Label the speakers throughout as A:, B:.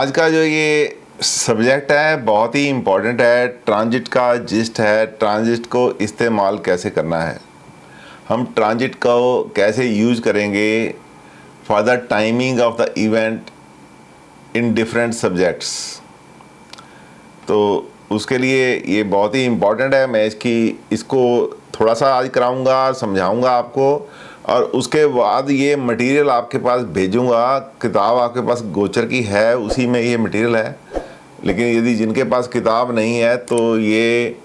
A: आज का जो ये सब्जेक्ट है बहुत ही इम्पोर्टेंट है। ट्रांजिट का जिस्ट है, ट्रांजिट को इस्तेमाल कैसे करना है, हम ट्रांजिट को कैसे यूज करेंगे for the timing of the event in different subjects. तो उसके लिए ये बहुत ही इम्पोर्टेंट है। मैं इसको थोड़ा सा आज कराऊंगा, समझाऊंगा आपको, और उसके बाद ये मटेरियल आपके पास भेजूंगा। किताब आपके पास गोचर की है, उसी में ये मटेरियल है। लेकिन यदि जिनके पास किताब नहीं है तो ये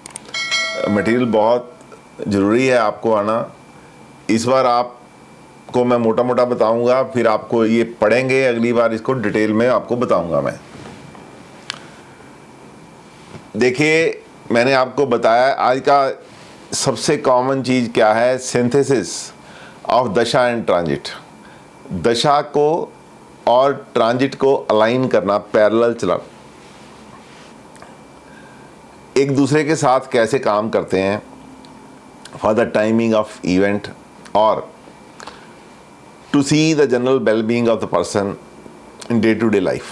A: मटेरियल बहुत ज़रूरी है आपको आना। इस बार आपको मैं मोटा मोटा बताऊंगा, फिर आपको ये पढ़ेंगे, अगली बार इसको डिटेल में आपको बताऊंगा मैं। देखिए, मैंने आपको बताया आज का सबसे कॉमन चीज़ क्या है, सिंथेसिस ऑफ दशा एंड ट्रांजिट। दशा को और ट्रांजिट को अलाइन करना, पैरेलल चलाना, एक दूसरे के साथ कैसे काम करते हैं for the timing of event और to see the general wellbeing of the person in day to day life.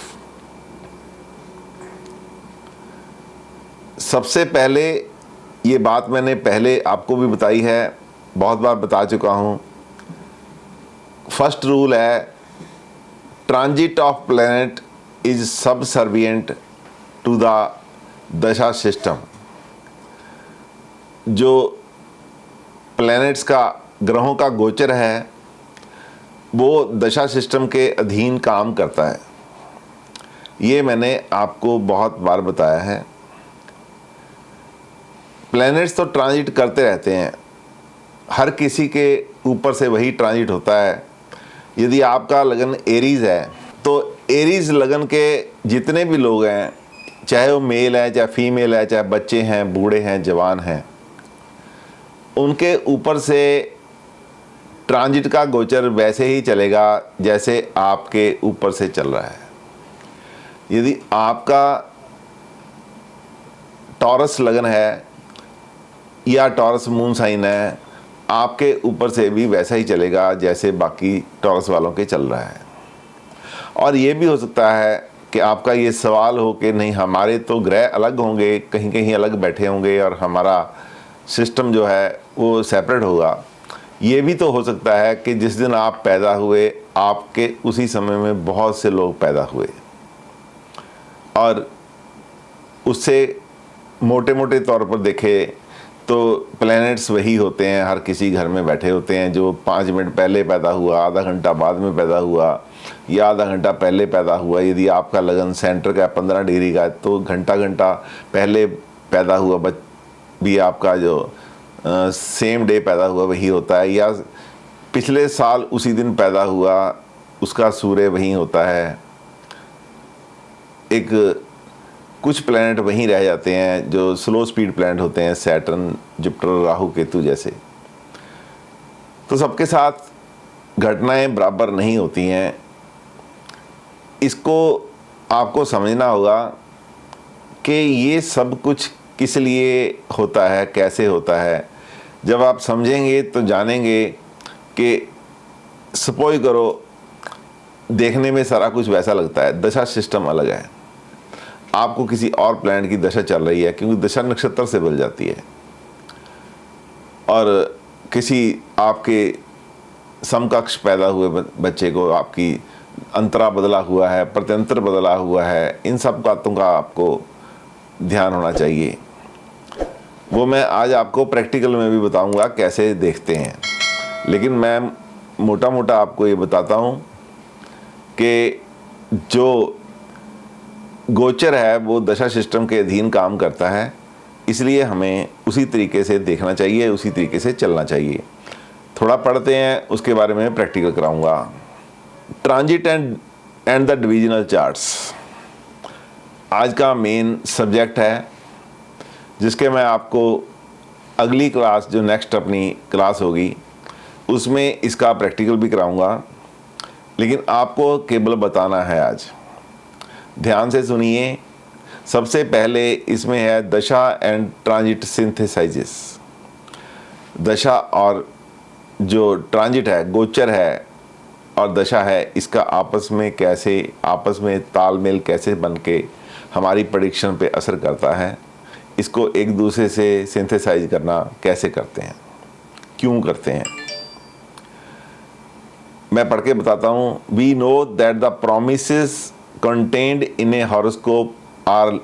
A: सबसे पहले ये बात मैंने पहले आपको भी बताई है, बहुत बार बता चुका हूँ। फर्स्ट रूल है, transit of planet is subservient to the dasha system. जो प्लैनेट्स का, ग्रहों का गोचर है, वो दशा सिस्टम के अधीन काम करता है। ये मैंने आपको बहुत बार बताया है। प्लैनेट्स तो ट्रांजिट करते रहते हैं, हर किसी के ऊपर से वही ट्रांजिट होता है। यदि आपका लगन एरीज है तो एरीज लगन के जितने भी लोग हैं, चाहे वो मेल है, चाहे फीमेल है, चाहे बच्चे हैं, बूढ़े हैं, जवान हैं, उनके ऊपर से ट्रांजिट का गोचर वैसे ही चलेगा जैसे आपके ऊपर से चल रहा है। यदि आपका टॉरस लगन है या टॉरस मून साइन है, आपके ऊपर से भी वैसा ही चलेगा जैसे बाकी टॉरस वालों के चल रहा है। और ये भी हो सकता है कि आपका ये सवाल हो कि नहीं, हमारे तो ग्रह अलग होंगे, कहीं कहीं अलग बैठे होंगे और हमारा सिस्टम जो है वो सेपरेट होगा। ये भी तो हो सकता है कि जिस दिन आप पैदा हुए, आपके उसी समय में बहुत से लोग पैदा हुए और उससे मोटे मोटे तौर पर देखें तो प्लैनेट्स वही होते हैं, हर किसी घर में बैठे होते हैं। जो 5 मिनट पहले पैदा हुआ, आधा घंटा बाद में पैदा हुआ या आधा घंटा पहले पैदा हुआ। यदि आपका लगन सेंटर का 15 डिग्री का है तो घंटा घंटा पहले पैदा हुआ भी आपका जो सेम डे पैदा हुआ वही होता है, या पिछले साल उसी दिन पैदा हुआ उसका सूर्य वही होता है। एक कुछ प्लैनेट वहीं रह जाते हैं जो स्लो स्पीड प्लैनेट होते हैं, सैटर्न, जुपिटर, राहु, केतु जैसे। तो सबके साथ घटनाएं बराबर नहीं होती हैं। इसको आपको समझना होगा कि ये सब कुछ किस लिए होता है, कैसे होता है। जब आप समझेंगे तो जानेंगे कि सपोज करो, देखने में सारा कुछ वैसा लगता है, दशा सिस्टम अलग है। आपको किसी और प्लैनेट की दशा चल रही है, क्योंकि दशा नक्षत्र से बदल जाती है, और किसी आपके समकक्ष पैदा हुए बच्चे को आपकी अंतरा बदला हुआ है, प्रत्यंतर बदला हुआ है। इन सब बातों का आपको ध्यान होना चाहिए। वो मैं आज आपको प्रैक्टिकल में भी बताऊंगा कैसे देखते हैं, लेकिन मैं मोटा मोटा आपको ये बताता हूँ कि जो गोचर है वो दशा सिस्टम के अधीन काम करता है, इसलिए हमें उसी तरीके से देखना चाहिए, उसी तरीके से चलना चाहिए। थोड़ा पढ़ते हैं, उसके बारे में प्रैक्टिकल कराऊंगा। Transit and the divisional charts आज का मेन सब्जेक्ट है, जिसके मैं आपको अगली क्लास, जो नेक्स्ट अपनी क्लास होगी, उसमें इसका प्रैक्टिकल भी कराऊंगा। लेकिन आपको केवल बताना है आज। ध्यान से सुनिए। सबसे पहले इसमें है दशा एंड ट्रांजिट सिंथेसाइजेस। दशा और जो ट्रांजिट है, गोचर है, और दशा है, इसका आपस में तालमेल कैसे बन के हमारी प्रेडिक्शन पे असर करता है, इसको एक दूसरे से सिंथेसाइज करना कैसे करते हैं, क्यों करते हैं, मैं पढ़ के बताता हूँ। We know that the promises contained in a horoscope are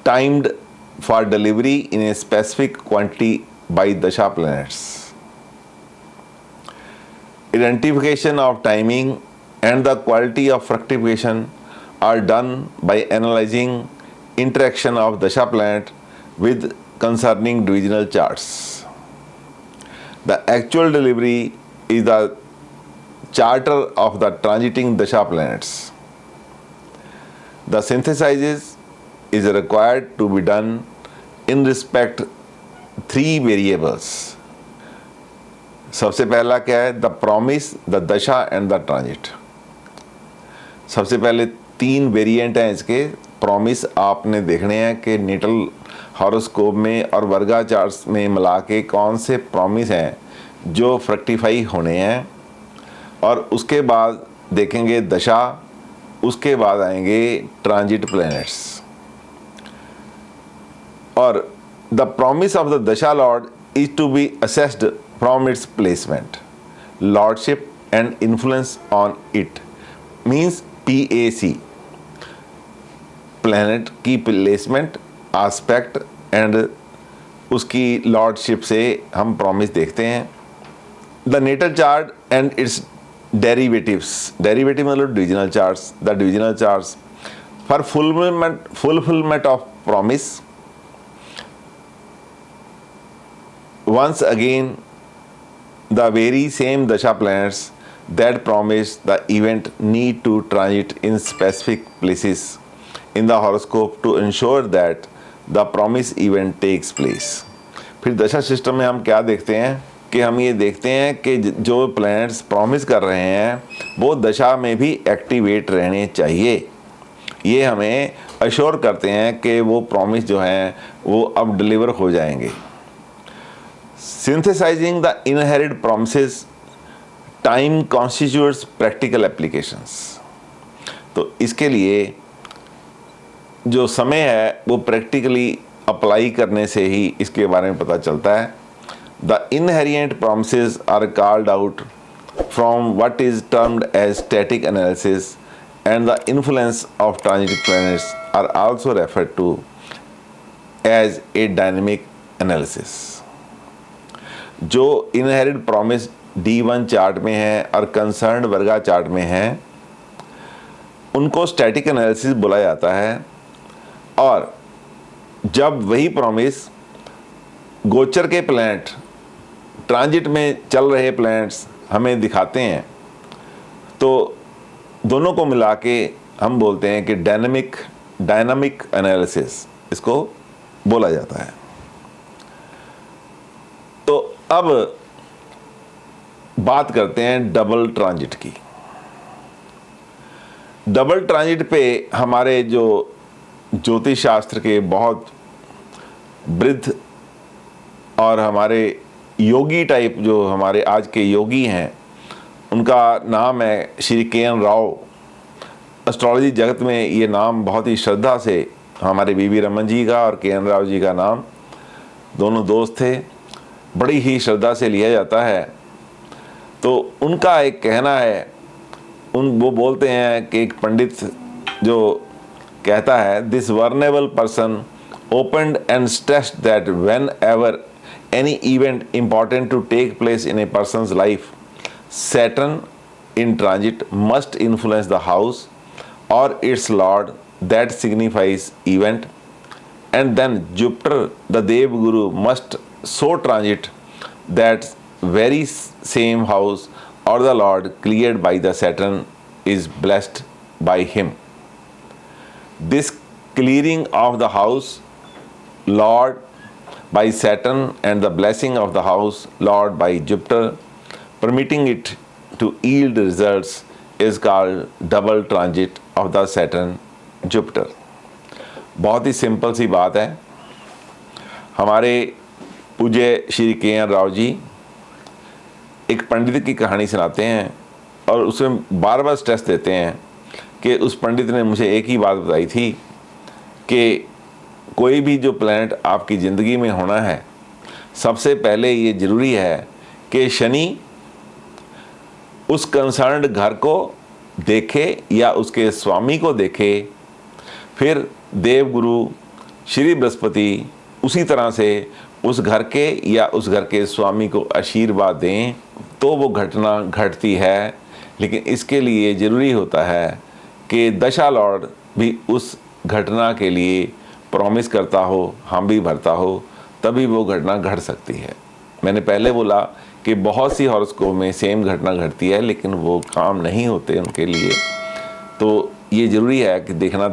A: timed for delivery in a specific quantity by dasha planets. Identification of timing and the quality of fructification are done by analyzing interaction of dasha planet with concerning divisional charts. The actual delivery is the charter of the transiting dasha planets. The synthesis is required to be done in respect three variables. सबसे पहला क्या है? The promise, the दशा and the transit. सबसे पहले तीन variant हैं इसके। प्रॉमिस आपने देखने हैं कि नेटल हॉरोस्कोप में और वर्गा चार्ट्स में मिला के कौन से प्रॉमिस हैं जो फ्रक्टिफाई होने हैं, और उसके बाद देखेंगे दशा, उसके बाद आएंगे ट्रांजिट प्लैनेट्स। और the promise of the dasha lord is to be assessed from its placement, lordship and influence on it, means PAC, planet की placement, aspect and उसकी lordship से हम promise देखते हैं। The natal chart and its derivatives, derivative मतलब divisional charts, the divisional charts for fulfillment of promise, once again the very same dasha planets that promise the event need to transit in specific places in the horoscope to ensure that the promised event takes place। फिर दशा system में हम क्या देखते हैं कि हम ये देखते हैं कि जो प्लैनेट्स प्रॉमिस कर रहे हैं वो दशा में भी एक्टिवेट रहने चाहिए। ये हमें अश्योर करते हैं कि वो प्रॉमिस जो हैं वो अब डिलीवर हो जाएंगे। Synthesizing the inherent promises, time constitutes practical applications। तो इसके लिए जो समय है वो प्रैक्टिकली अप्लाई करने से ही इसके बारे में पता चलता है। The inherent promises are called out from what is termed as static analysis, and the influence of transiting planets are also referred to as a dynamic analysis। जो इनहेरिट प्रॉमिस D1 चार्ट में है और concerned वर्गा chart में है उनको static analysis बोला जाता है। और जब वही प्रॉमिस गोचर के प्लैनेट, ट्रांजिट में चल रहे प्लैनेट्स हमें दिखाते हैं तो दोनों को मिला के हम बोलते हैं कि डायनामिक एनालिसिस इसको बोला जाता है। तो अब बात करते हैं डबल ट्रांजिट की। डबल ट्रांजिट पे हमारे जो ज्योतिष शास्त्र के बहुत वृद्ध और हमारे योगी टाइप जो हमारे आज के योगी हैं उनका नाम है श्री के.एन. राव। एस्ट्रोलॉजी जगत में ये नाम बहुत ही श्रद्धा से हमारे वी रमन जी का और के.एन. राव जी का नाम, दोनों दोस्त थे, बड़ी ही श्रद्धा से लिया जाता है। तो उनका एक कहना है, वो बोलते हैं कि एक पंडित जो कहता है, this vulnerable person opened and stressed that whenever any event important to take place in a person's life, Saturn in transit must influence the house और its lord that signifies event, and then Jupiter the Dev Guru must so transit that very same house or the lord cleared by the Saturn is blessed by him. This clearing of the house lord by Saturn and the blessing of the house lord by Jupiter, permitting it to yield results, is called double transit of the Saturn Jupiter। बहुत ही simple सी बात है। हमारे पूज्य Shri K. N.. Rao ji एक पंडित की कहानी सुनाते हैं और उसमें बार बार स्ट्रेस देते हैं कि उस पंडित ने मुझे एक ही बात बताई थी कि कोई भी जो प्लैनेट आपकी ज़िंदगी में होना है, सबसे पहले ये ज़रूरी है कि शनि उस कंसर्न्ड घर को देखे या उसके स्वामी को देखे, फिर देवगुरु श्री बृहस्पति उसी तरह से उस घर के या उस घर के स्वामी को आशीर्वाद दें तो वो घटना घटती है। लेकिन इसके लिए ज़रूरी होता है कि दशा लॉर्ड भी उस घटना के लिए प्रॉमिस करता हो, हम भी भरता हो, तभी वो घटना घट सकती है। मैंने पहले बोला कि बहुत सी हॉरोस्कोप में सेम घटना घटती है लेकिन वो काम नहीं होते उनके लिए। तो ये ज़रूरी है कि देखना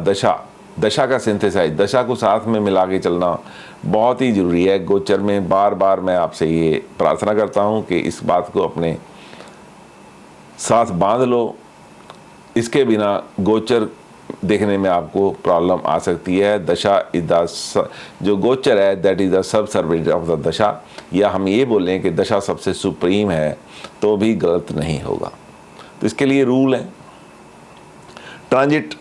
A: दशा का सिंथेसाइज, दशा को साथ में मिला के चलना बहुत ही ज़रूरी है। गोचर में बार बार मैं आपसे ये प्रार्थना करता हूँ कि इस बात को अपने साथ बांध लो। इसके बिना गोचर देखने में आपको प्रॉब्लम आ सकती है। दशा इज द, जो गोचर है that is the sub servant of the दशा, या हम ये बोलें कि दशा सबसे सुप्रीम है तो भी गलत नहीं होगा। तो इसके लिए रूल है, ट्रांजिट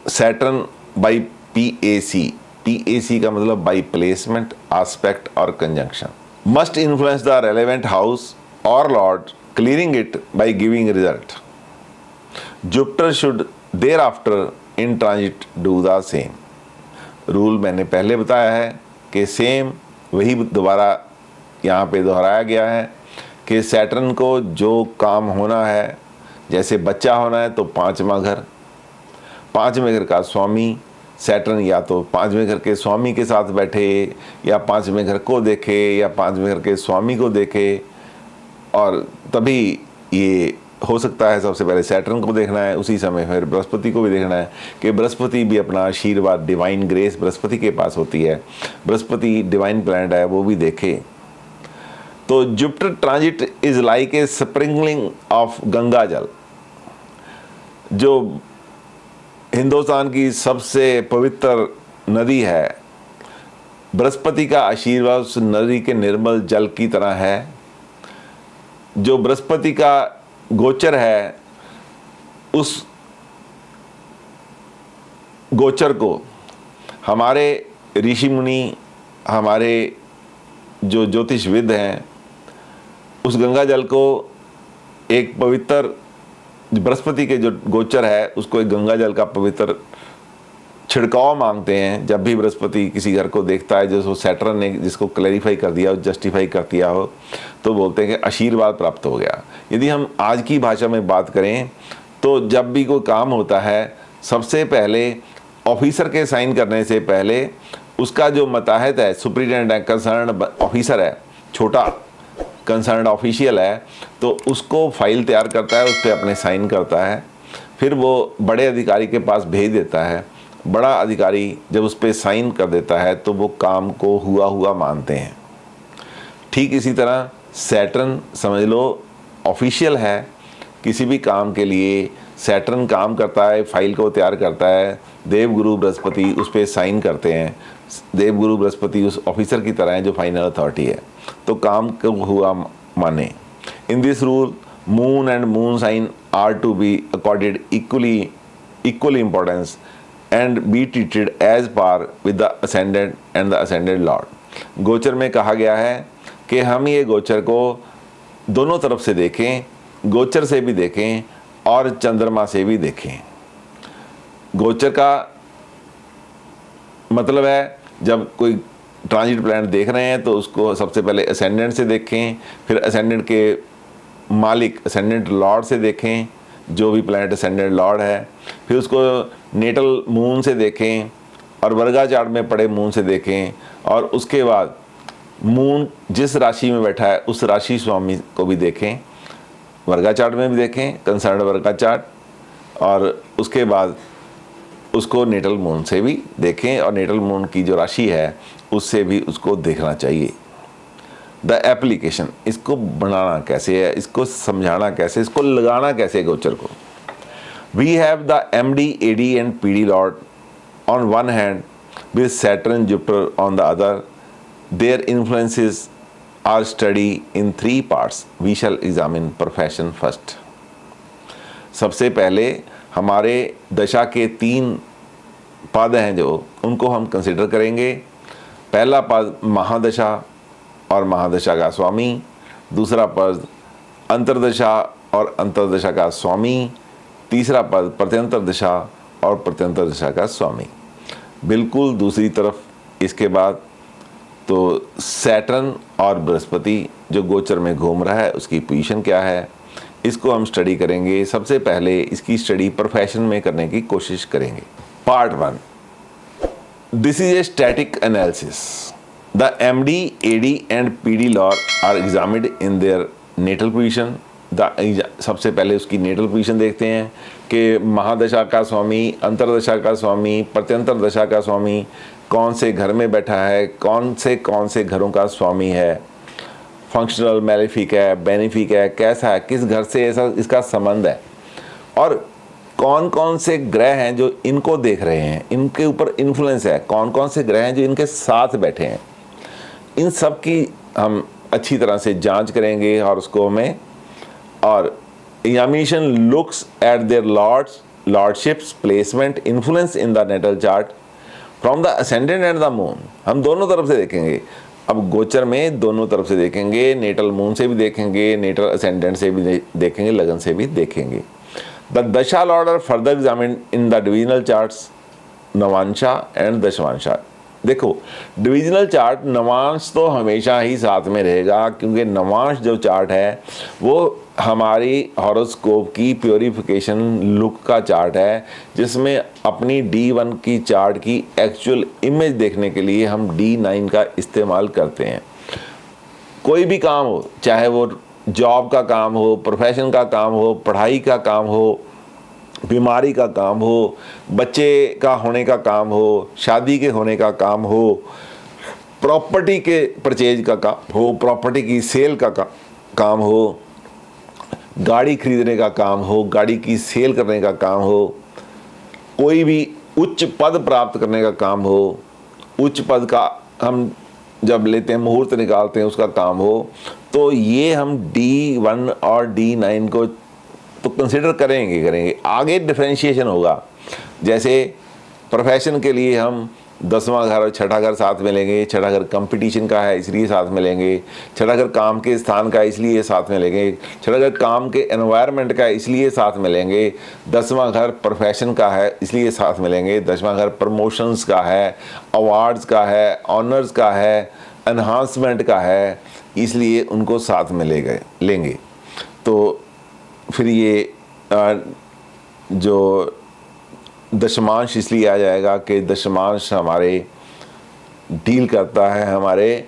A: सैटर्न बाई PAC का मतलब बाई प्लेसमेंट, आस्पेक्ट और conjunction, must influence the relevant house और lord, clearing it by giving result. Jupiter should thereafter in transit do the same. Rule मैंने पहले बताया है कि सेम वही दोबारा यहाँ पे दोहराया गया है कि सैटर्न को जो काम होना है, जैसे बच्चा होना है तो पांचवा घर का स्वामी सैटर्न या तो पांचवें घर के स्वामी के साथ बैठे या पांचवें घर को देखे या पांचवें घर के स्वामी को देखे, और तभी ये हो सकता है सबसे पहले सैटर्न को देखना है, उसी समय फिर बृहस्पति को भी देखना है कि बृहस्पति भी अपना आशीर्वाद, डिवाइन ग्रेस बृहस्पति के पास होती है, बृहस्पति डिवाइन प्लैनेट है, वो भी देखे। तो Jupiter transit is like a sprinkling of Ganga जल। जो हिंदुस्तान की सबसे पवित्र नदी है, बृहस्पति का आशीर्वाद उस नदी के निर्मल जल की तरह है। जो बृहस्पति का गोचर है, उस गोचर को हमारे ऋषि मुनि, हमारे जो ज्योतिषविद हैं, उस गंगा जल को एक पवित्र, बृहस्पति के जो गोचर है उसको एक गंगा जल का पवित्र छिड़काव मांगते हैं। जब भी बृहस्पति किसी घर को देखता है, जो सैटर्न ने जिसको क्लैरिफाई कर दिया हो, जस्टिफाई कर दिया हो, तो बोलते हैं कि आशीर्वाद प्राप्त हो गया। यदि हम आज की भाषा में बात करें तो जब भी कोई काम होता है, सबसे पहले ऑफिसर के साइन करने से पहले उसका जो मतहत है, सुप्रिटेंडेंट है, कंसर्न ऑफिसर है, छोटा कंसर्न ऑफिशियल है, तो उसको फाइल तैयार करता है, उस पर अपने साइन करता है, फिर वो बड़े अधिकारी के पास भेज देता है। बड़ा अधिकारी जब उस पर साइन कर देता है तो वो काम को हुआ मानते हैं। ठीक इसी तरह सैटर्न समझ लो ऑफिशियल है, किसी भी काम के लिए सैटर्न काम करता है, फाइल को तैयार करता है, देवगुरु बृहस्पति उस पर साइन करते हैं। देवगुरु बृहस्पति उस ऑफिसर की तरह है जो फाइनल अथॉरिटी है, तो काम को हुआ माने। In this rule moon and moon sign are to be accorded equal importance and be treated as par with the ascendant and the ascended lord. गोचर में कहा गया है कि हम ये गोचर को दोनों तरफ से देखें, गोचर से भी देखें और चंद्रमा से भी देखें। गोचर का मतलब है जब कोई ट्रांजिट प्लैनेट देख रहे हैं तो उसको सबसे पहले असेंडेंट से देखें, फिर असेंडेंट के मालिक असेंडेंट लॉर्ड से देखें, जो भी प्लैनेट असेंडेंट लॉर्ड है, फिर उसको नेटल मून से देखें और वर्गा चार्ट में पड़े मून से देखें, और उसके बाद मून जिस राशि में बैठा है उस राशि स्वामी को भी देखें, वर्गा चार्ट में भी देखें, कंसर्न वर्गा चार्ट, और उसके बाद उसको नेटल मून से भी देखें, और नेटल मून की जो राशि है उससे भी उसको देखना चाहिए। द एप्लीकेशन, इसको बनाना कैसे है, इसको समझाना कैसे, इसको लगाना कैसे गोचर को। We have the MD, AD and PD lord on one hand with Saturn Jupiter on the other. Their influences are study in 3 parts. We shall examine profession first. सबसे पहले हमारे दशा के 3 पद हैं जो उनको हम कंसिडर करेंगे। पहला पद महादशा और महादशा का स्वामी, दूसरा पद अंतर्दशा और अंतर्दशा का स्वामी, तीसरा पद प्रत्यंतर दशा और प्रत्यंतर दशा का स्वामी। बिल्कुल दूसरी तरफ इसके बाद तो सैटर्न और बृहस्पति जो गोचर में घूम रहा है उसकी पोजीशन क्या है, इसको हम स्टडी करेंगे। सबसे पहले इसकी स्टडी प्रोफेशन में करने की कोशिश करेंगे। Part 1, this is a static analysis. The MD, AD and PD lord are examined in their natal position. सबसे पहले उसकी नेटल पोजीशन देखते हैं कि महादशा का स्वामी, अंतरदशा का स्वामी, प्रत्यंतर दशा का स्वामी कौन से घर में बैठा है, कौन से घरों का स्वामी है, फंक्शनल, मैलेफिक है, बेनिफिक है, कैसा है, किस घर से ऐसा इसका संबंध है, और कौन कौन से ग्रह हैं जो इनको देख रहे हैं, इनके ऊपर इन्फ्लुएंस है, कौन कौन से ग्रह हैं जो इनके साथ बैठे हैं। इन सब की हम अच्छी तरह से जांच करेंगे और उसको हमें, और examination looks at their lordships placement influence in the natal chart from the ascendant and the moon. हम दोनों तरफ से देखेंगे। अब गोचर में दोनों तरफ से देखेंगे, नेटल मून से भी देखेंगे, नेटल असेंडेंट से भी देखेंगे, लगन से भी देखेंगे। The dasha lord are further examined in the divisional charts navamsha and dashvamsha. देखो, डिविजनल चार्ट नवांश तो हमेशा ही साथ में रहेगा, क्योंकि नवांश जो चार्ट है वो हमारी हॉरोस्कोप की प्योरीफिकेशन लुक का चार्ट है, जिसमें अपनी D1 की चार्ट की एक्चुअल इमेज देखने के लिए हम D9 का इस्तेमाल करते हैं। कोई भी काम हो, चाहे वो जॉब का काम हो, प्रोफेशन का काम हो, पढ़ाई का काम हो, बीमारी का काम हो, बच्चे का होने का काम हो, शादी के होने का काम हो, प्रॉपर्टी के परचेज का काम हो, प्रॉपर्टी की सेल का काम हो, गाड़ी खरीदने का काम हो, गाड़ी की सेल करने का काम हो, कोई भी उच्च पद प्राप्त करने का काम हो, उच्च पद का हम जब लेते हैं, मुहूर्त निकालते हैं, उसका काम हो, तो ये हम D1 और D9 को तो कंसिडर करेंगे। आगे डिफरेंशिएशन होगा। जैसे प्रोफेशन के लिए हम 10वां घर और छठा घर साथ में लेंगे। छठा घर कंपटीशन का है इसलिए साथ में लेंगे। छठा घर काम के स्थान का इसलिए साथ में लेंगे। छठा घर काम के एनवायरनमेंट का इसलिए साथ में लेंगे। 10वां घर प्रोफेशन का है इसलिए साथ में लेंगे। 10वां घर प्रमोशंस का है, अवार्ड्स का है, ऑनर्स का है, एनहांसमेंट का है, इसलिए उनको साथ में लेंगे। तो फिर ये जो दशमांश इसलिए आ जाएगा कि दशमांश हमारे डील करता है, हमारे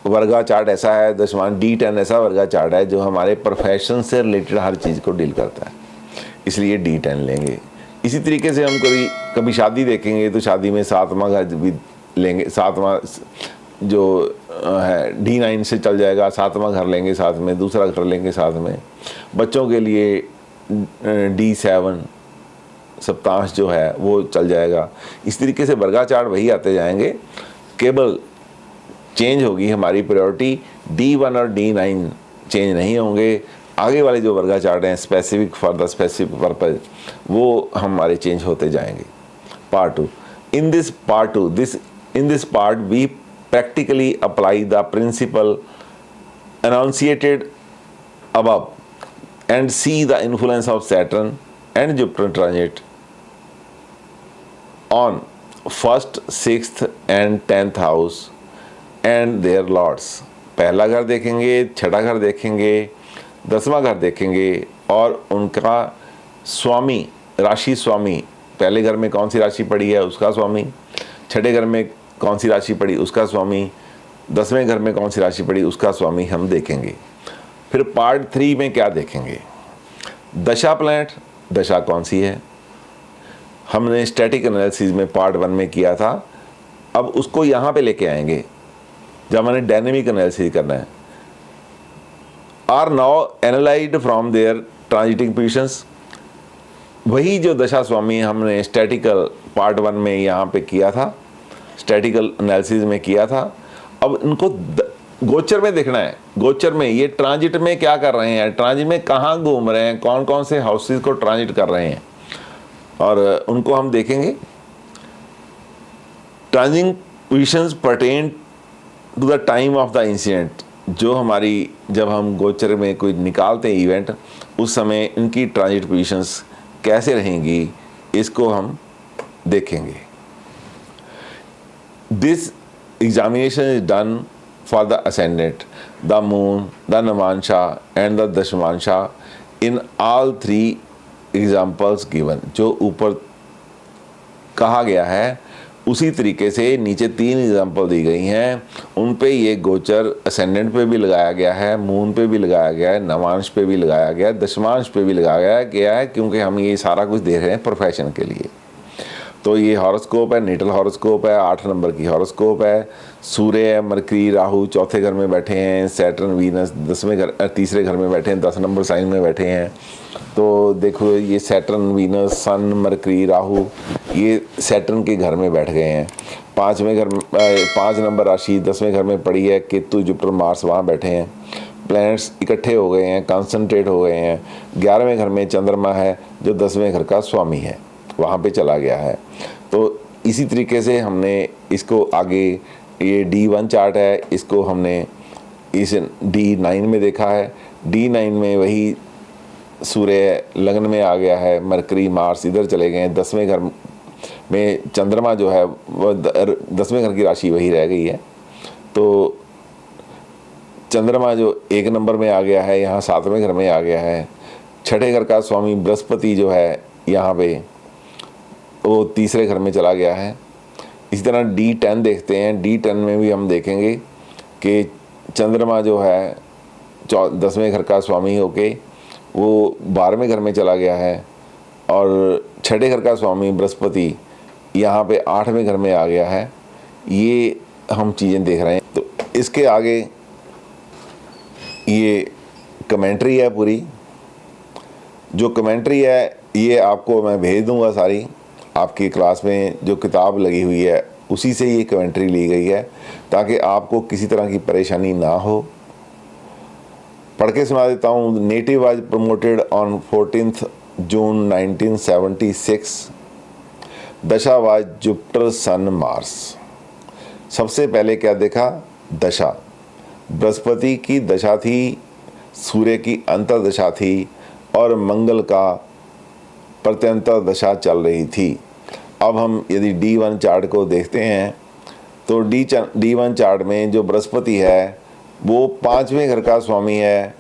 A: वर्गा चार्ट ऐसा है, दशमांश D10 ऐसा वर्गा चार्ट है जो हमारे प्रोफेशन से रिलेटेड हर चीज़ को डील करता है, इसलिए D10 लेंगे। इसी तरीके से हम कभी शादी देखेंगे तो शादी में 7वां घर भी लेंगे। 7वां जो है D9 से चल जाएगा, 7वां घर लेंगे साथ में, दूसरा घर लेंगे साथ में। बच्चों के लिए D7 सप्तांश जो है वो चल जाएगा। इस तरीके से वर्गा चार्ट वही आते जाएंगे, केवल चेंज होगी हमारी प्रायोरिटी। D1 और D9 चेंज नहीं होंगे। आगे वाले जो वर्गा चार्ट हैं specific for the specific purpose, वो हमारे चेंज होते जाएंगे। Part 2, in this part we practically apply the principle enunciated above and see the influence of Saturn and Jupiter transit on 1st, 6th and 10th house and their lords। पहला घर देखेंगे, छठा घर देखेंगे, 10वां घर देखेंगे और उनका स्वामी, राशि स्वामी, पहले घर में कौन सी राशि पड़ी है उसका स्वामी, छठे घर में कौन सी राशि पड़ी उसका स्वामी, 10वें घर में कौन सी राशि पड़ी उसका स्वामी हम देखेंगे। फिर पार्ट 3 में क्या देखेंगे, दशा प्लैनेट, दशा कौन सी है। हमने स्टैटिक एनालिसिस में पार्ट 1 में किया था, अब उसको यहाँ पे लेके आएंगे जब हमने डायनेमिक एनालिसिस करना है। Are now analysed from their transiting positions. वही जो दशा स्वामी हमने स्टैटिकल पार्ट 1 में यहाँ पे किया था, स्टैटिकल एनालिसिस में किया था, अब इनको गोचर में देखना है, गोचर में ये ट्रांजिट में क्या कर रहे हैं, ट्रांजिट में कहाँ घूम रहे हैं, कौन कौन से हाउसेस को ट्रांजिट कर रहे हैं, और उनको हम देखेंगे। Transit positions pertain to the time of the incident, जो हमारी जब हम गोचर में कोई निकालते हैं इवेंट, उस समय इनकी ट्रांजिट पोजिशंस कैसे रहेंगी, इसको हम देखेंगे। This examination is done for the ascendant, the moon, the navamsha and the dashamsha in all 3 examples given. जो ऊपर कहा गया है उसी तरीके से नीचे 3 एग्जाम्पल दी गई हैं, उन पे ये गोचर असेंडेंट पे भी लगाया गया है, मून पे भी लगाया गया है, नवांश पे भी लगाया गया है, दशमांश पे भी लगाया गया है, क्योंकि हम ये सारा कुछ देख रहे हैं प्रोफेशन के लिए। तो ये हॉरोस्कोप है, नेटल हॉरोस्कोप है, 8 नंबर की हॉरोस्कोप है। सूर्य, मरकरी, राहु चौथे घर में बैठे हैं, सैटर्न, वीनस 10वें घर, तीसरे घर में बैठे हैं, 10 नंबर साइन में बैठे हैं। तो देखो ये सैटर्न, वीनस, सन, मरकरी, राहु ये सैटर्न के घर में बैठ गए हैं। 5वें घर, 5 नंबर राशि 10वें घर में पड़ी है, केतु, जुपिटर, मार्स वहाँ बैठे हैं। प्लैनेट्स इकट्ठे हो गए हैं, कॉन्सेंट्रेट हो गए हैं। 11वें घर में चंद्रमा है जो 10वें घर का स्वामी है, वहाँ पे चला गया है। तो इसी तरीके से हमने इसको आगे, ये D1 चार्ट है, इसको हमने इस D9 में देखा है। D9 में वही सूर्य लग्न में आ गया है, मरकरी, मार्स इधर चले गए हैं। 10वें घर में चंद्रमा जो है वो 10वें घर की राशि वही रह गई है। तो चंद्रमा जो 1 नंबर में आ गया है, यहाँ 7वें घर में आ गया है। 6ठे घर का स्वामी बृहस्पति जो है यहाँ पे वो 3रे घर में चला गया है। इसी तरह D10 देखते हैं। D10 में भी हम देखेंगे कि चंद्रमा जो है 10वें घर का स्वामी होके वो 12वें घर में चला गया है, और 6ठे घर का स्वामी बृहस्पति यहाँ पे 8वें घर में आ गया है। ये हम चीज़ें देख रहे हैं। तो इसके आगे ये कमेंट्री है पूरी। जो कमेंट्री है ये आपको मैं भेज दूंगा सारी, आपकी क्लास में जो किताब लगी हुई है उसी से ये कमेंट्री ली गई है, ताकि आपको किसी तरह की परेशानी ना हो। पढ़ के सुना देता हूँ। Native was promoted on 14th जून 1976। दशा वाज जुपिटर, सन, मार्स। सबसे पहले क्या देखा? दशा। बृहस्पति की दशा थी, सूर्य की अंतर्दशा थी, और मंगल का प्रत्यंतर दशा चल रही थी। अब हम यदि D1 चार्ट को देखते हैं तो D1 चार्ट में जो बृहस्पति है वो 5वें घर का स्वामी है,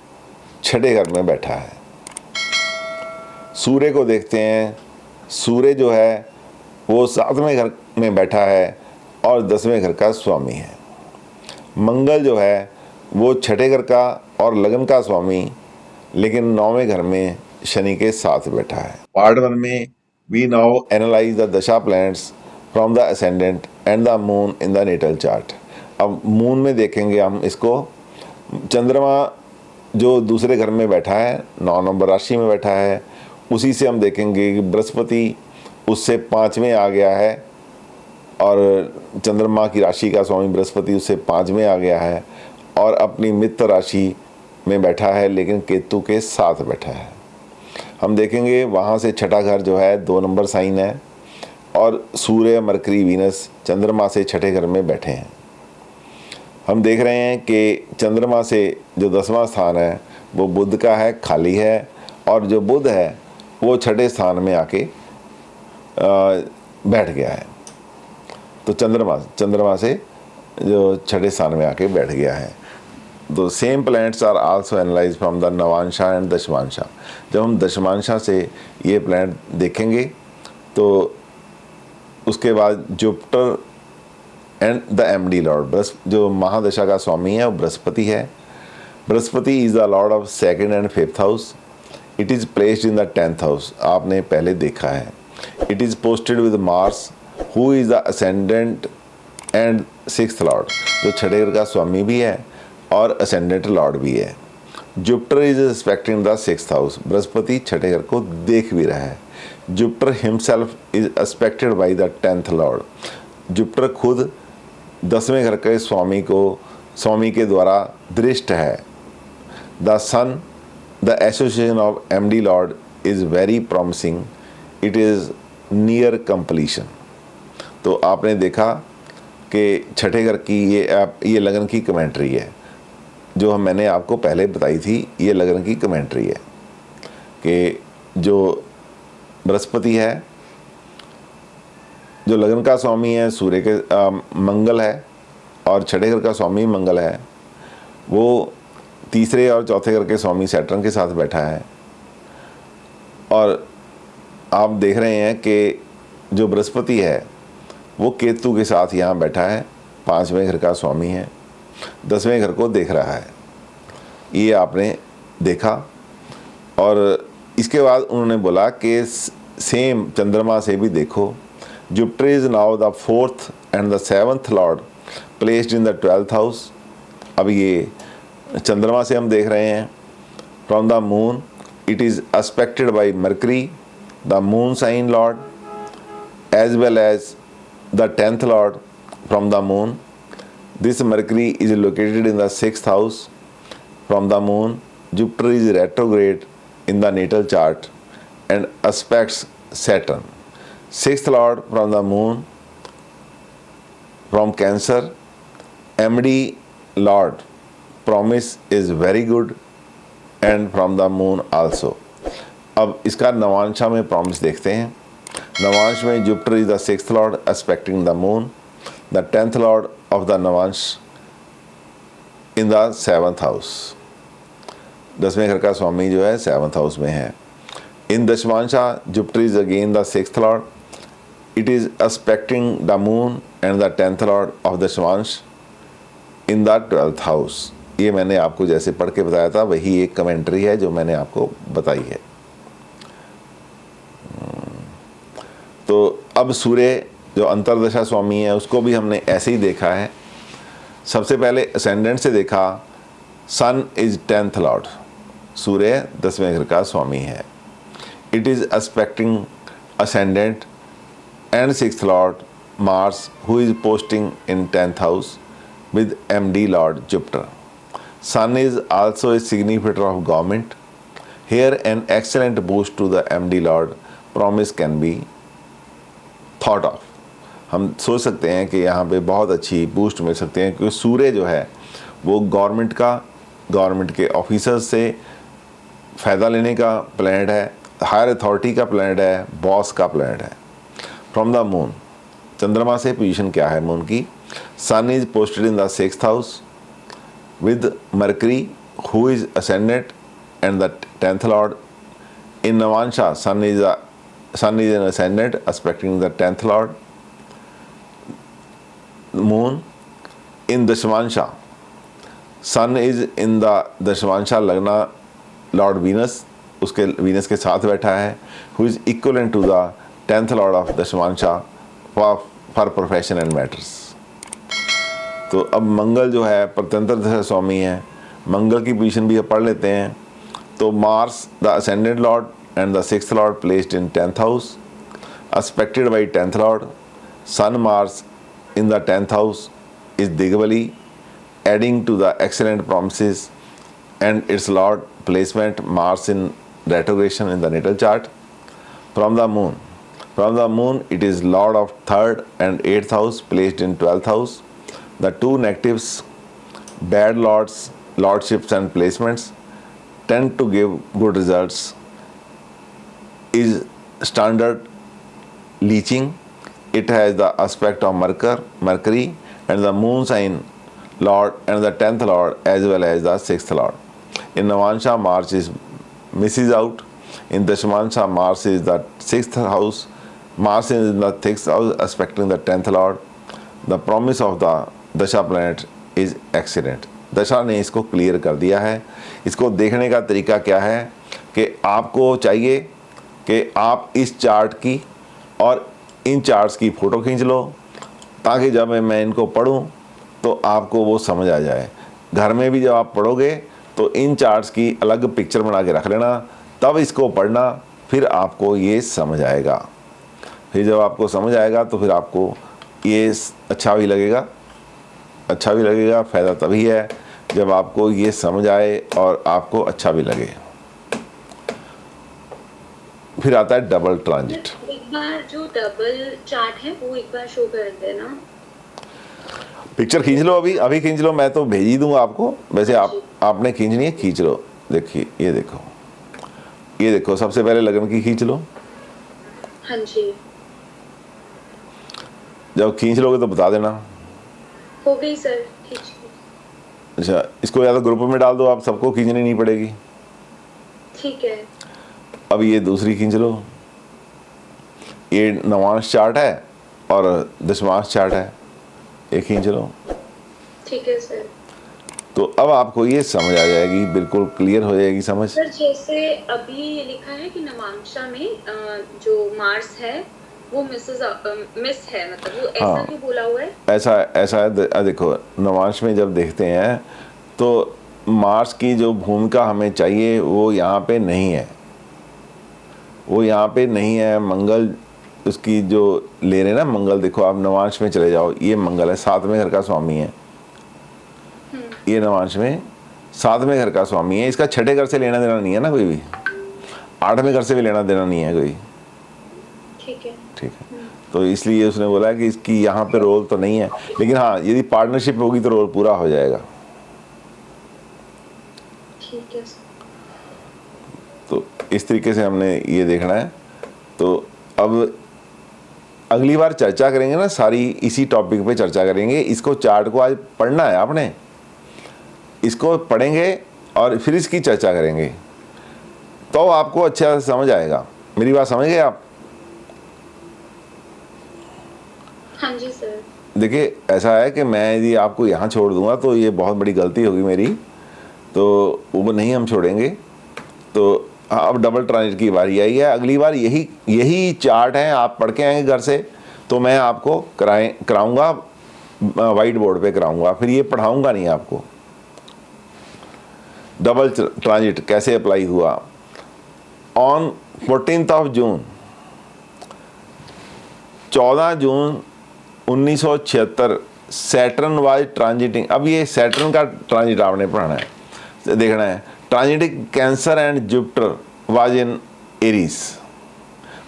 A: 6ठे घर में बैठा है। सूर्य को देखते हैं। सूर्य जो है वो 7वें घर में बैठा है और 10वें घर का स्वामी है। मंगल जो है वो 6ठे घर का और लगन का स्वामी, लेकिन 9वें घर में शनि के साथ बैठा है। पार्ट 1 में we now analyse the dasha planets from the ascendant and the moon in the natal chart. अब मून में देखेंगे हम इसको। चंद्रमा जो दूसरे घर में बैठा है, 9 नंबर राशि में बैठा है, उसी से हम देखेंगे कि बृहस्पति उससे 5वें आ गया है, और चंद्रमा की राशि का स्वामी बृहस्पति उससे 5वें आ गया है, और अपनी मित्र राशि में बैठा है, लेकिन केतु के साथ बैठा है। हम देखेंगे वहाँ से 6ठा घर जो है 2 नंबर साइन है, और सूर्य, मरकरी, वीनस चंद्रमा से 6ठे घर में बैठे हैं। हम देख रहे हैं कि चंद्रमा से जो 10वां स्थान है वो बुध का है, खाली है, और जो बुध है वो 6ठे स्थान में आके बैठ गया है। तो चंद्रमा से जो 6ठे स्थान में आके बैठ गया है। तो same planets are also analyse from the navamsha and dashamsha. जब हम दशमांशा से ये प्लैनेट देखेंगे तो उसके बाद Jupiter and the MD Lord, जो महादशा का स्वामी है वो बृहस्पति है। Brihaspati is the Lord of 2nd and 5th house. It is placed in the 10th house, आपने पहले देखा है। It is posted with Mars who is the ascendant and 6th Lord, जो 6ठे घर का स्वामी भी है और असेंडेंट लॉर्ड भी है। Jupiter is aspecting the 6th house, Brihaspati 6ठे घर को देख भी रहा है। Jupiter himself is aspected by the 10th lord, Jupiter खुद 10वें घर के स्वामी को स्वामी के द्वारा दृष्ट है। The sun the association of MD lord is very promising, it is near completion. तो आपने देखा कि छठे घर की ये लगन की कमेंट्री है जो मैंने आपको पहले बताई थी। ये लगन की कमेंट्री है कि जो बृहस्पति है, जो लगन का स्वामी है सूर्य के मंगल है, और छठे घर का स्वामी मंगल है, वो तीसरे और चौथे घर के स्वामी सैटर्न के साथ बैठा है। और आप देख रहे हैं कि जो बृहस्पति है वो केतु के साथ यहाँ बैठा है, पांचवें घर का स्वामी है, 10वें घर को देख रहा है। ये आपने देखा। और इसके बाद उन्होंने बोला कि सेम चंद्रमा से भी देखो, Jupiter is now the 4th and the 7th lord placed in the 12th house. अब ये चंद्रमा से हम देख रहे हैं। From the moon it is aspected by Mercury the moon sign lord as well as the 10th lord from the moon. This Mercury is located in the 6th house from the moon. Jupiter is retrograde in the natal chart and aspects Saturn. 6th lord from the moon from Cancer. MD lord promise is very good and from the moon also. अब इसका नवांशा में promise देखते हैं। नवांश में Jupiter is the 6th lord aspecting the moon, the 10th lord of the navamsha in the 7th house. 10वें घर का स्वामी जो है 7th हाउस में है। In dashamsha Jupiter is again the 6th lord, it is aspecting the moon and the 10th lord of dashamsha in the 12th house. ये मैंने आपको जैसे पढ़ के बताया था वही एक कमेंट्री है जो मैंने आपको बताई है। तो अब सूर्य जो अंतर्दशा स्वामी है उसको भी हमने ऐसे ही देखा है। सबसे पहले असेंडेंट से देखा, सन इज 10th लॉर्ड, सूर्य 10वें घर का स्वामी है। It is aspecting ascendant and 6th lord Mars who is posting in 10th house with MD lord Jupiter. Sun is also a significator of government. Here an excellent boost to the MD lord promise can be thought of. हम सोच सकते हैं कि यहाँ पे बहुत अच्छी boost मिल सकते हैं क्योंकि सूर्य जो है वो गवर्नमेंट के ऑफिसर्स से फ़ायदा लेने का प्लैनेट है, हायर अथॉरिटी का प्लैनेट है, बॉस का प्लैनेट है। फ्रॉम द मून, चंद्रमा से पोजीशन क्या है मून की? Sun is posted in the 6th house with Mercury who is ascendant and the 10th lord. In navamsha sun is an ascendant aspecting the 10th lord. Moon in Dashamansha, sun is in the Dashamansha लगना Lord Venus, उसके Venus के साथ बैठा है, who is equivalent to the 10th lord of Dashamansha for profession and matters. तो अब मंगल जो है प्रत्यंतर दशा स्वामी है, मंगल की पोजीशन भी पढ़ लेते हैं। तो Mars the ascendant Lord and the 6th lord placed in 10th house aspected by 10th lord. Sun Mars in the 10th house is Digvali, adding to the excellent promises, and its lord placement Mars in retrogression in the natal chart. From the moon it is lord of 3rd and 8th house placed in 12th house. The two negatives, bad lordships and placements, tend to give good results. Is standard leaching. It has the aspect of Mercury and the moon sign lord and the 10th lord as well as the 6th lord. In Navansha, Mars is misses out. In Dashamansha, Mars is the 6th house. Mars is in the 6th house aspecting the 10th lord. The promise of the Dasha planet is excellent. दशा ने इसको clear कर दिया है। इसको देखने का तरीका क्या है कि आपको चाहिए कि आप इस चार्ट की और इन चार्ट्स की फ़ोटो खींच लो ताकि जब मैं इनको पढूं तो आपको वो समझ आ जाए। घर में भी जब आप पढ़ोगे तो इन चार्ट्स की अलग पिक्चर बना के रख लेना, तब इसको पढ़ना, फिर आपको ये समझ आएगा। फिर जब आपको समझ आएगा तो फिर आपको ये अच्छा भी लगेगा, अच्छा भी लगेगा। फ़ायदा तभी है जब आपको ये समझ आए और आपको अच्छा भी लगे। फिर आता है डबल ट्रांजिट।
B: एक बार जो डबल चार्ट है वो एक बार शो कर देना।
A: पिक्चर खींच लो, अभी अभी खींच लो, मैं तो भेज ही दूंगा आपको। वैसे
B: हाँ जी।
A: आपने खींचनी है, खींच लो। देखिए ये देखो, ये देखो, सबसे पहले लगन की खींच लो।
B: हाँ जी,
A: जब खींच लोगे तो बता देना।
B: हो गई सर, खींच ली।
A: अच्छा, इसको या तो ग्रुप में डाल दो, आप सबको खींचनी नहीं पड़ेगी।
B: ठीक है।
A: अब ये दूसरी खींच लो। ये नवांश चार्ट है और दशमांश चार्ट है, ये खींच लो।
B: ठीक है सर।
A: तो अब आपको ये समझ आ जाएगी, बिल्कुल क्लियर हो जाएगी समझ।
B: सर जैसे अभी ये लिखा है कि नवांशा में जो मार्स है वो मिस है, मतलब वो ऐसा
A: हाँ,
B: क्यों बोला हुआ है?
A: ऐसा ऐसा है। देखो, नवांश में जब देखते हैं तो मार्स की जो भूमिका हमें चाहिए वो यहाँ पे नहीं है, वो यहाँ पे नहीं है। मंगल उसकी जो ले रहे हैं ना, मंगल देखो, आप नवांश में चले जाओ, ये मंगल है, 7वें घर का स्वामी है। ये नवांश में 7वें घर का स्वामी है। इसका 6ठे घर से लेना देना नहीं है ना कोई भी, 8वें घर से भी लेना देना नहीं है कोई।
B: ठीक है।
A: ठीक है, तो इसलिए उसने बोला कि इसकी यहाँ पे रोल तो नहीं है, लेकिन हाँ यदि पार्टनरशिप होगी तो रोल पूरा हो जाएगा।
B: ठीक है सर।
A: तो इस तरीके से हमने ये देखना है। तो अब अगली बार चर्चा करेंगे ना, सारी इसी टॉपिक पे चर्चा करेंगे। इसको चार्ट को आज पढ़ना है आपने, इसको पढ़ेंगे और फिर इसकी चर्चा करेंगे, तो आपको अच्छा से समझ आएगा। मेरी बात समझ गए आप?
B: हाँ जी सर।
A: देखिए ऐसा है कि मैं यदि आपको यहाँ छोड़ दूंगा तो ये बहुत बड़ी गलती होगी मेरी, तो वो नहीं हम छोड़ेंगे। तो अब डबल ट्रांजिट की बारी आई है। अगली बार यही यही चार्ट है, आप पढ़ के आएंगे घर से, तो मैं आपको कराऊंगा, वाइट बोर्ड पे कराऊंगा, फिर ये पढ़ाऊंगा नहीं आपको। डबल ट्रांजिट कैसे अप्लाई हुआ। On 14 June 14 June 1976 Saturn was transiting. अब ये सैटर्न का ट्रांजिट आपने पढ़ना है, देखना है। Transiting cancer and Jupiter was in Aries.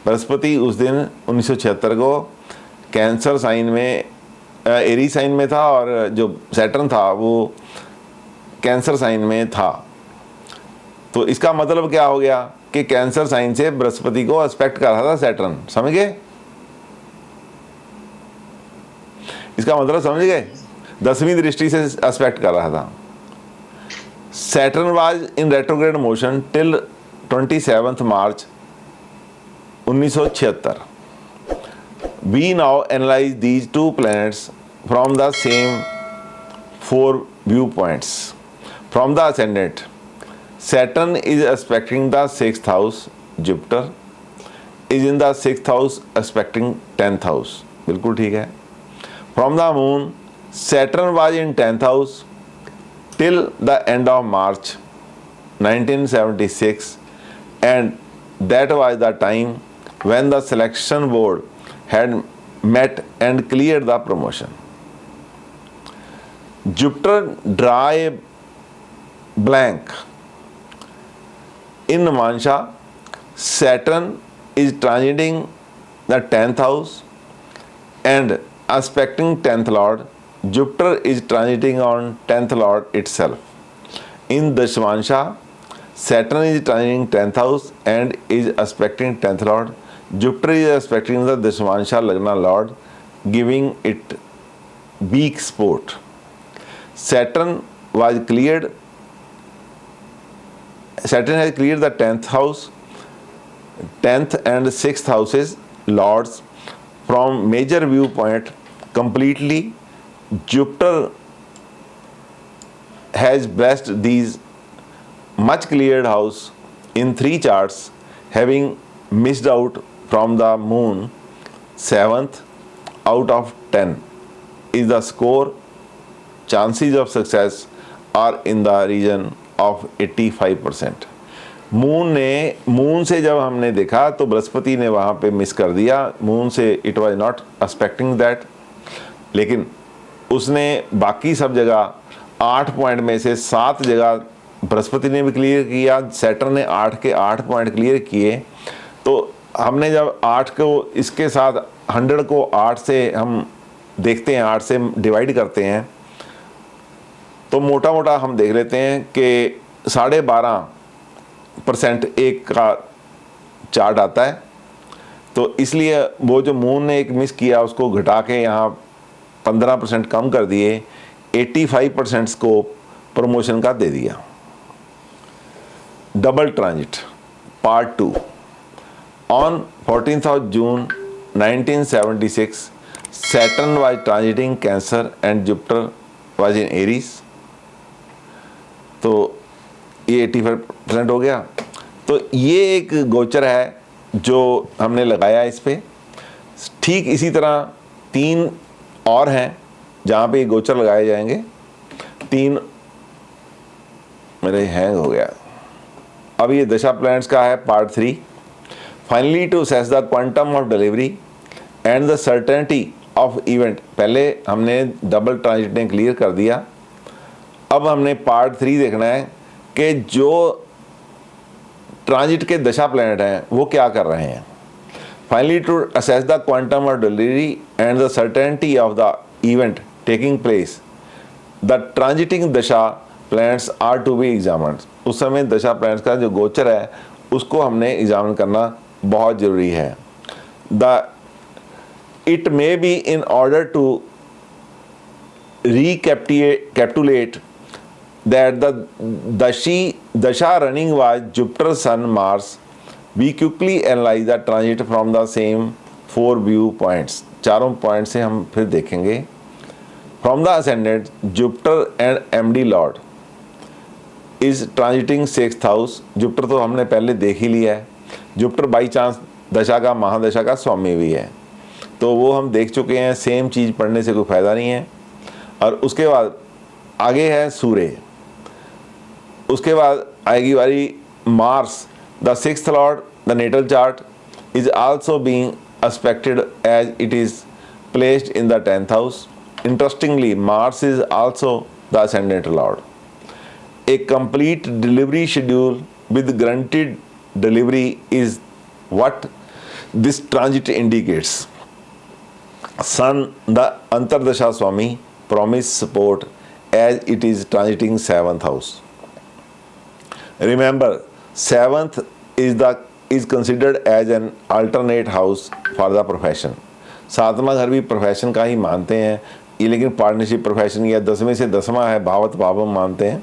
A: Brihaspati उस दिन 1976 को कैंसर साइन में, एरी साइन में था, और जो सैटर्न था वो कैंसर साइन में था। तो इसका मतलब क्या हो गया कि कैंसर साइन से बृहस्पति को एस्पेक्ट कर रहा था सैटर्न। समझ गए? इसका मतलब समझ गए? 10वीं दृष्टि से एस्पेक्ट कर रहा था। Saturn was in retrograde motion till 27 March 1976। We now analyze these two planets from the same 4 viewpoints. From the ascendant, Saturn is aspecting the 6th house, Jupiter is in the 6th house aspecting 10th house. बिल्कुल ठीक है। From the moon, Saturn was in 10th house till the end of March 1976, and that was the time when the selection board had met and cleared the promotion. Jupiter draw a blank in Namansha. Saturn is transiting the 10th house and aspecting 10th lord. Jupiter is transiting on 10th lord itself. In Dashmansha, Saturn is transiting 10th house and is aspecting 10th lord. Jupiter is aspecting the Dashmansha Lagna lord, giving it weak sport. Saturn was cleared. Saturn has cleared the 10th house, 10th and 6th houses lords from major viewpoint completely. Jupiter has blessed these much cleared house in 3 charts, having missed out from the moon 7th out of 10 is the score. Chances of success are in the region of 85%. Moon से जब हमने देखा तो बृहस्पति ने वहाँ पे miss कर दिया। मून से it was not expecting that, लेकिन उसने बाकी सब जगह 8 पॉइंट में से 7 जगह बृहस्पति ने भी क्लियर किया, सैटर्न ने 8 के 8 पॉइंट क्लियर किए। तो हमने जब 8 को इसके साथ 100 को 8 से हम देखते हैं, 8 से डिवाइड करते हैं, तो मोटा मोटा हम देख लेते हैं कि 12.5% एक का चार्ट आता है। तो इसलिए वो जो मून ने एक मिस किया उसको घटा के यहाँ 15% कम कर दिए, 85% स्कोप प्रमोशन का दे दिया। Double transit part 2। On 14th of June 1976 Saturn was transiting Cancer and Jupiter was in Aries। तो ये 85% हो गया। तो ये एक गोचर है जो हमने लगाया इस पे। ठीक इसी तरह 3 और हैं जहाँ पे ये गोचर लगाए जाएंगे। 3 मेरे हैंग हो गया। अब ये दशा प्लैनेट्स का है part 3। Finally to assess the quantum of delivery and the certainty of event. पहले हमने डबल ट्रांजिट ने क्लियर कर दिया। अब हमने पार्ट 3 देखना है कि जो ट्रांजिट के दशा प्लैनेट हैं वो क्या कर रहे हैं। Finally to assess the quantum of delivery and the certainty of the event taking place the transiting dasha planets are to be examined. उस समय दशा प्लैनेट्स का जो गोचर है उसको हमने एग्जामिन करना बहुत ज़रूरी है। It may be in order to recapitulate that the dasha running was Jupiter, Sun, Mars. We quickly analyze the transit from the same 4 view points। 4 point से हम फिर देखेंगे। From the ascendant, Jupiter and MD Lord is transiting 6th house। Jupiter तो हमने पहले देख ही लिया है। जुपिटर बाई चांस दशा का महादशा का स्वामी भी है, तो वो हम देख चुके हैं। सेम चीज़ पढ़ने से कोई फ़ायदा नहीं है। और उसके बाद आगे है सूर्य। उसके बाद आएगी वाली Mars, the 6th lord the natal chart is also being expected as it is placed in the 10th house. Interestingly Mars is also the ascendant lord. A complete delivery schedule with granted delivery is what this transit indicates. Sun the antardasha swami promise support as it is transiting 7th house। Remember 7th is considered as an alternate house for the profession। 7वां घर भी profession का ही मानते हैं ये, लेकिन partnership profession या 10वें से 10वां है भावत भावम मानते हैं,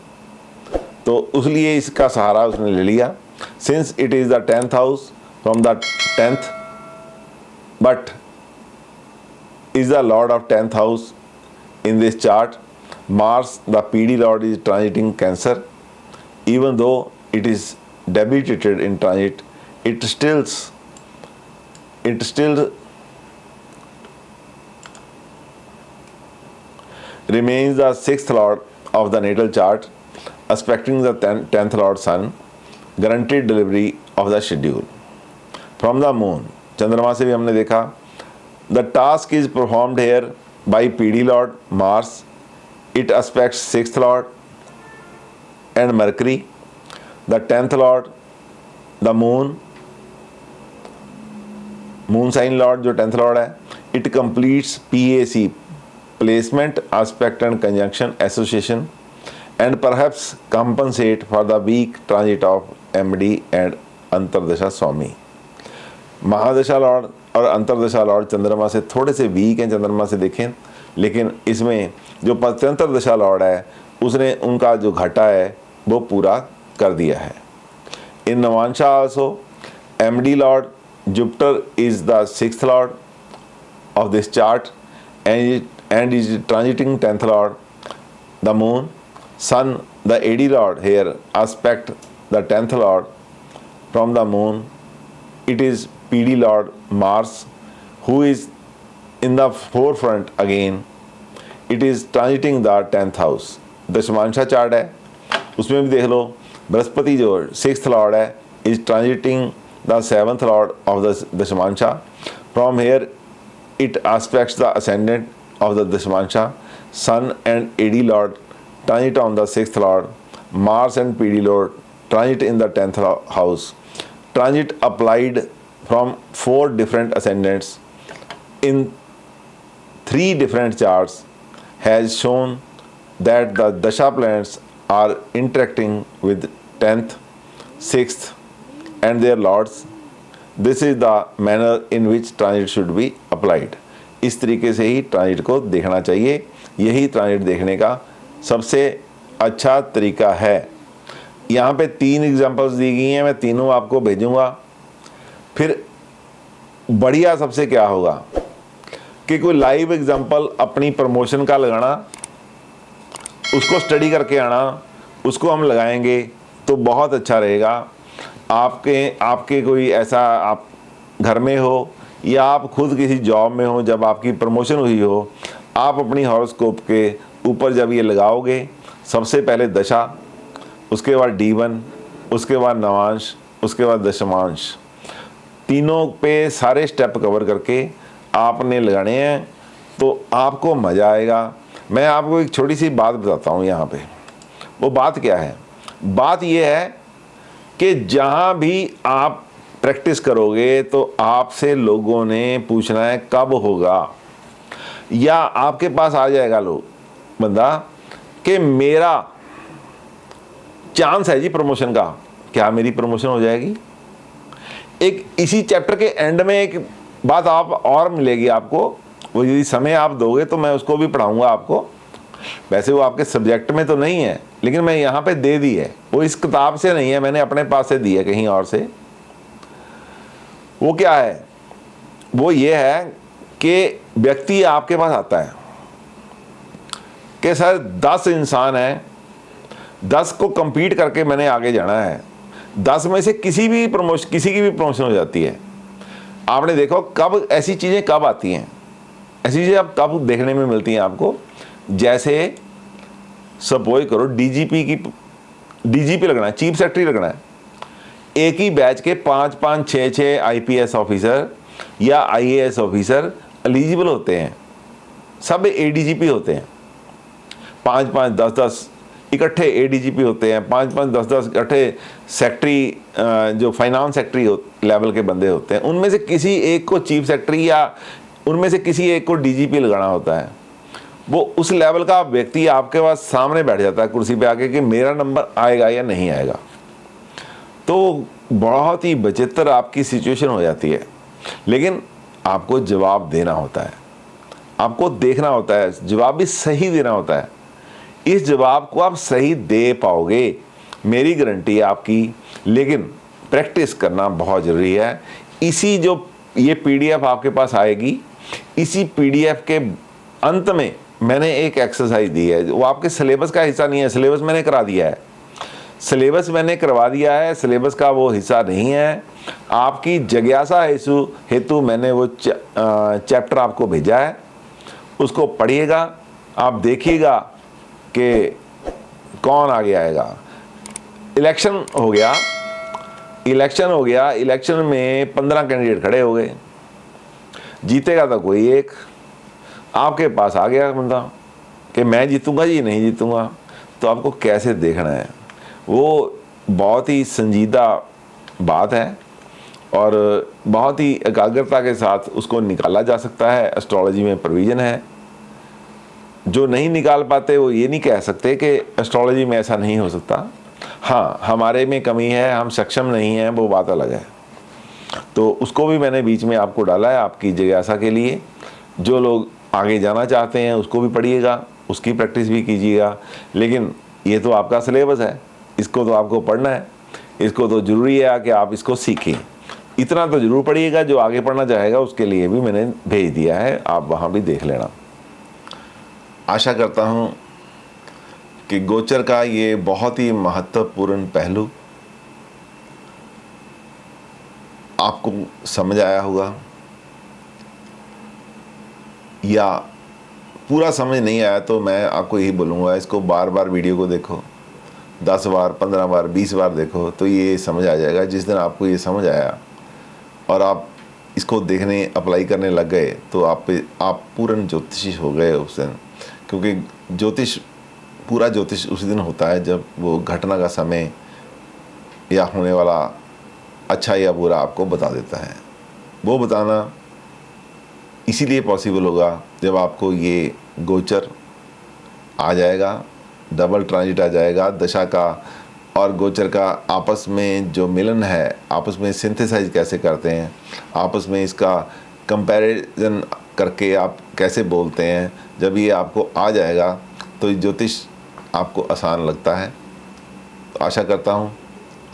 A: तो उसलिए इसका सहारा उसने ले लिया। Since it is the 10th house from the 10th but is the Lord of 10th house. In this chart, Mars, the PD Lord, is transiting Cancer. Even though it is debilitated in transit, it still remains the 6th Lord of the natal chart, aspecting the 10th Lord Sun, guaranteed delivery of the schedule. From the Moon, चंद्रमा से भी हमने देखा, the task is performed here by PD Lord Mars। It aspects 6th Lord and Mercury, the 10th Lord, the Moon sign Lord जो 10th Lord है। It completes PAC placement, aspect and conjunction association and perhaps compensate for the weak transit of MD and antardasha swami. Mahadasha lord और antardasha Lord चंद्रमा से थोड़े से week हैं चंद्रमा से देखें, लेकिन इसमें जो प्रत्यंतर दशा लॉर्ड है उसने उनका जो घाटा है वो पूरा कर दिया है। In navamsha also MD lord Jupiter is the 6th lord of this chart and is transiting 10th lord, the moon, sun, the AD lord here aspect the 10th lord from the moon. It is PD lord Mars who is in the forefront again. It is transiting the 10th house. Dashamsha chart है उसमें भी देख लो, बृहस्पति जो 6th lord है is transiting the 7th lord of the दशमांशा. From here it aspects the ascendant of the Dashamansha. Sun and AD Lord transit on the 6th Lord, Mars and PD Lord transit in the 10th house. Transit applied from 4 different ascendants in 3 different charts has shown that the dasha planets are interacting with 10th, 6th and their lords. This is the manner in which transit should be applied. इस तरीके से ही transit को देखना चाहिए। यही transit देखने का सबसे अच्छा तरीका है। यहाँ पे 3 एग्जांपल्स दी गई हैं, मैं तीनों आपको भेजूंगा। फिर बढ़िया सबसे क्या होगा कि कोई लाइव एग्जांपल अपनी प्रमोशन का लगाना, उसको स्टडी करके आना, उसको हम लगाएंगे तो बहुत अच्छा रहेगा। आपके कोई ऐसा आप घर में हो या आप खुद किसी जॉब में हो, जब आपकी प्रमोशन हुई हो, आप अपनी हॉरोस्कोप के ऊपर जब ये लगाओगे, सबसे पहले दशा, उसके बाद D1, उसके बाद नवांश, उसके बाद दशमांश, तीनों पे सारे स्टेप कवर करके आपने लगाने हैं तो आपको मज़ा आएगा। मैं आपको एक छोटी सी बात बताता हूँ यहाँ पे। वो बात क्या है? बात ये है कि जहाँ भी आप प्रैक्टिस करोगे तो आपसे लोगों ने पूछना है कब होगा, या आपके पास आ जाएगा बंदा कि मेरा चांस है जी प्रमोशन का, क्या मेरी प्रमोशन हो जाएगी? एक इसी चैप्टर के एंड में एक बात आप और मिलेगी आपको, वो यदि समय आप दोगे तो मैं उसको भी पढ़ाऊंगा आपको। वैसे वो आपके सब्जेक्ट में तो नहीं है, लेकिन मैं यहाँ पे दे दी है। वो इस किताब से नहीं है, मैंने अपने पास से दी है कहीं और से। वो क्या है? वो ये है कि व्यक्ति आपके पास आता है कि सर 10 इंसान हैं, 10 को compete करके मैंने आगे जाना है। 10 में से किसी की भी प्रमोशन हो जाती है। आपने देखो कब ऐसी चीज़ें कब आती हैं, ऐसी चीज़ें अब कब देखने में मिलती हैं आपको? जैसे सपोज करो डीजीपी लगना है, चीफ सेक्रेटरी लगना है। एक ही बैच के 5-5, 6-6 IPS ऑफिसर या IAS ऑफिसर एलिजिबल होते हैं, सब ADGP होते हैं। 5-5, 10-10 इकट्ठे ADGP होते हैं, 5-5, 10-10 इकट्ठे सेक्रेटरी, जो फाइनेंस सेक्रेटरी लेवल के बंदे होते हैं। उनमें से किसी एक को चीफ सेक्रेटरी या उनमें से किसी एक को DGP लगाना होता है। वो उस लेवल का व्यक्ति आपके पास सामने बैठ जाता है कुर्सी पे आके कि मेरा नंबर आएगा या नहीं आएगा। तो बहुत ही विचित्र आपकी सिचुएशन हो जाती है, लेकिन आपको जवाब देना होता है, आपको देखना होता है, जवाब भी सही देना होता है। इस जवाब को आप सही दे पाओगे, मेरी गारंटी है आपकी, लेकिन प्रैक्टिस करना बहुत ज़रूरी है। इसी जो ये PDF आपके पास आएगी, इसी PDF के अंत में मैंने एक एक्सरसाइज दी है। वो आपके सिलेबस का हिस्सा नहीं है, सिलेबस मैंने करा दिया है, सिलेबस मैंने करवा दिया है, सिलेबस का वो हिस्सा नहीं है। आपकी जिज्ञासा हेतु मैंने वो चैप्टर आपको भेजा है, उसको पढ़िएगा, आप देखिएगा कि कौन आगे आएगा। इलेक्शन हो गया, इलेक्शन में 15 कैंडिडेट खड़े हो गए, जीतेगा तो कोई एक। आपके पास आ गया बंदा कि मैं जीतूंगा जी नहीं जीतूंगा, तो आपको कैसे देखना है? वो बहुत ही संजीदा बात है और बहुत ही एकाग्रता के साथ उसको निकाला जा सकता है। एस्ट्रोलॉजी में प्रोविज़न है। जो नहीं निकाल पाते वो ये नहीं कह सकते कि एस्ट्रोलॉजी में ऐसा नहीं हो सकता। हाँ, हमारे में कमी है, हम सक्षम नहीं हैं, वो बात अलग है। तो उसको भी मैंने बीच में आपको डाला है आपकी जिज्ञासा के लिए। जो लोग आगे जाना चाहते हैं उसको भी पढ़िएगा, उसकी प्रैक्टिस भी कीजिएगा। लेकिन ये तो आपका सिलेबस है, इसको तो आपको पढ़ना है, इसको तो ज़रूरी है कि आप इसको सीखें। इतना तो ज़रूर पढ़िएगा, जो आगे पढ़ना चाहेगा उसके लिए भी मैंने भेज दिया है, आप वहाँ भी देख लेना। आशा करता हूँ कि गोचर का ये बहुत ही महत्वपूर्ण पहलू आपको समझ आया होगा, या पूरा समझ नहीं आया तो मैं आपको यही बोलूँगा, इसको बार बार वीडियो को देखो, 10 बार, 15 बार, 20 बार देखो तो ये समझ आ जाएगा। जिस दिन आपको ये समझ आया और आप इसको देखने अप्लाई करने लग गए तो आप पूर्ण ज्योतिषी हो गए उस दिन। क्योंकि ज्योतिष, पूरा ज्योतिष उसी दिन होता है जब वो घटना का समय या होने वाला अच्छा या बुरा आपको बता देता है। वो बताना इसीलिए पॉसिबल होगा जब आपको ये गोचर आ जाएगा, डबल ट्रांजिट आ जाएगा, दशा का और गोचर का आपस में जो मिलन है, आपस में सिंथेसाइज कैसे करते हैं, आपस में इसका कंपैरिजन करके आप कैसे बोलते हैं, जब ये आपको आ जाएगा तो ज्योतिष आपको आसान लगता है। तो आशा करता हूँ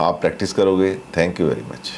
A: आप प्रैक्टिस करोगे। Thank you very much.